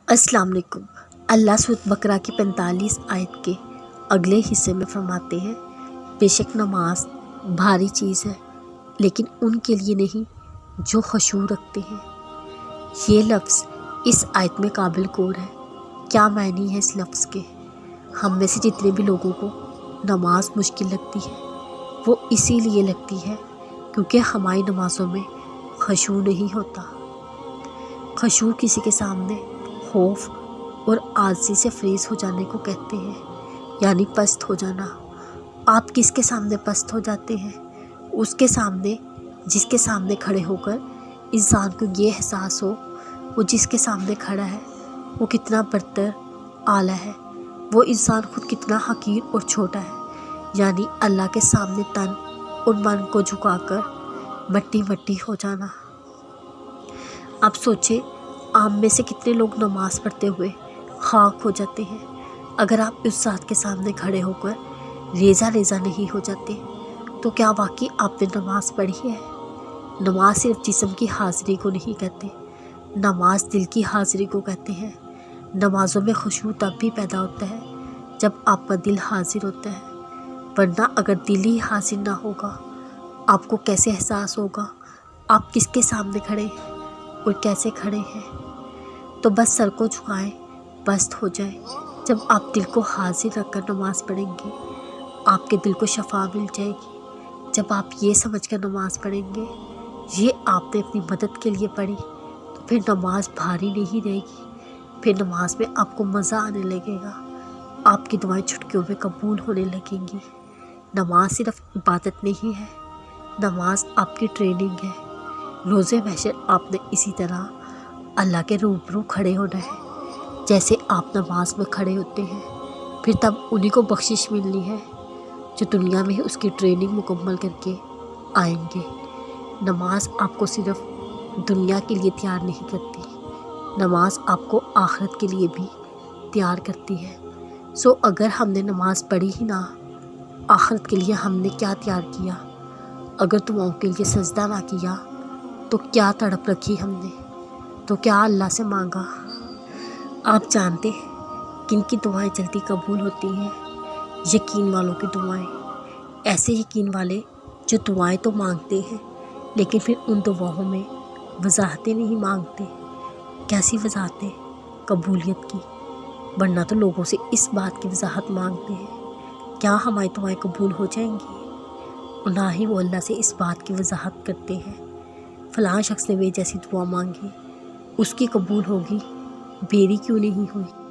السلام علیکم۔ اللہ سورۃ بقرہ کی 45 آیت کے اگلے حصے میں فرماتے ہیں، بے شک نماز بھاری چیز ہے لیکن ان کے لیے نہیں جو خشوع رکھتے ہیں۔ یہ لفظ اس آیت میں قابل غور ہے۔ کیا معنی ہے اس لفظ کے؟ ہم میں سے جتنے بھی لوگوں کو نماز مشکل لگتی ہے وہ اسی لیے لگتی ہے کیونکہ ہماری نمازوں میں خشوع نہیں ہوتا۔ خشوع کسی کے سامنے خوف اور عاجزی سے فریز ہو جانے کو کہتے ہیں، یعنی پست ہو جانا۔ آپ کس کے سامنے پست ہو جاتے ہیں؟ اس کے سامنے جس کے سامنے کھڑے ہو کر انسان کو یہ احساس ہو وہ جس کے سامنے کھڑا ہے وہ کتنا برتر اعلیٰ ہے، وہ انسان خود کتنا حقیر اور چھوٹا ہے، یعنی اللہ کے سامنے تن اور من کو جھکا کر مٹی مٹی ہو جانا۔ اب سوچیں، عام میں سے کتنے لوگ نماز پڑھتے ہوئے خاک ہو جاتے ہیں۔ اگر آپ اس ذات کے سامنے کھڑے ہو کر ریزہ ریزہ نہیں ہو جاتے تو کیا واقعی آپ نے نماز پڑھی ہے؟ نماز صرف جسم کی حاضری کو نہیں کہتے، نماز دل کی حاضری کو کہتے ہیں۔ نمازوں میں خشوع تب بھی پیدا ہوتا ہے جب آپ کا دل حاضر ہوتا ہے، ورنہ اگر دل ہی حاضر نہ ہوگا آپ کو کیسے احساس ہوگا آپ کس کے سامنے کھڑے ہیں اور کیسے کھڑے ہیں؟ تو بس سر کو جھکائیں، پست ہو جائیں۔ جب آپ دل کو حاضر رکھ کر نماز پڑھیں گے آپ کے دل کو شفا مل جائے گی۔ جب آپ یہ سمجھ کر نماز پڑھیں گے یہ آپ نے اپنی مدد کے لیے پڑھی تو پھر نماز بھاری نہیں رہے گی، پھر نماز میں آپ کو مزہ آنے لگے گا، آپ کی دعائیں چٹکیوں میں قبول ہونے لگیں گی۔ نماز صرف عبادت نہیں ہے، نماز آپ کی ٹریننگ ہے۔ روز محشر آپ نے اسی طرح اللہ کے روبرو کھڑے ہونا ہے جیسے آپ نماز میں کھڑے ہوتے ہیں، پھر تب انہی کو بخشش ملنی ہے جو دنیا میں اس کی ٹریننگ مکمل کر کے آئیں گے۔ نماز آپ کو صرف دنیا کے لیے تیار نہیں کرتی، نماز آپ کو آخرت کے لیے بھی تیار کرتی ہے۔ اگر ہم نے نماز پڑھی ہی نہ، آخرت کے لیے ہم نے کیا تیار کیا؟ اگر دعاؤں کے لیے سجدہ نہ کیا تو کیا تڑپ رکھی ہم نے؟ تو کیا اللہ سے مانگا؟ آپ جانتے ہیں کن کی دعائیں جلدی قبول ہوتی ہیں؟ یقین والوں کی دعائیں۔ ایسے یقین والے جو دعائیں تو مانگتے ہیں لیکن پھر ان دعاؤں میں وضاحتیں نہیں مانگتے۔ کیسی وضاحتیں؟ قبولیت کی، ورنہ تو لوگوں سے اس بات کی وضاحت مانگتے ہیں کیا ہماری دعائیں قبول ہو جائیں گی، اور نہ ہی وہ اللہ سے اس بات کی وضاحت کرتے ہیں فلاں شخص نے وہ جیسی دعا مانگی اس کی قبول ہوگی، میری کیوں نہیں ہوئی؟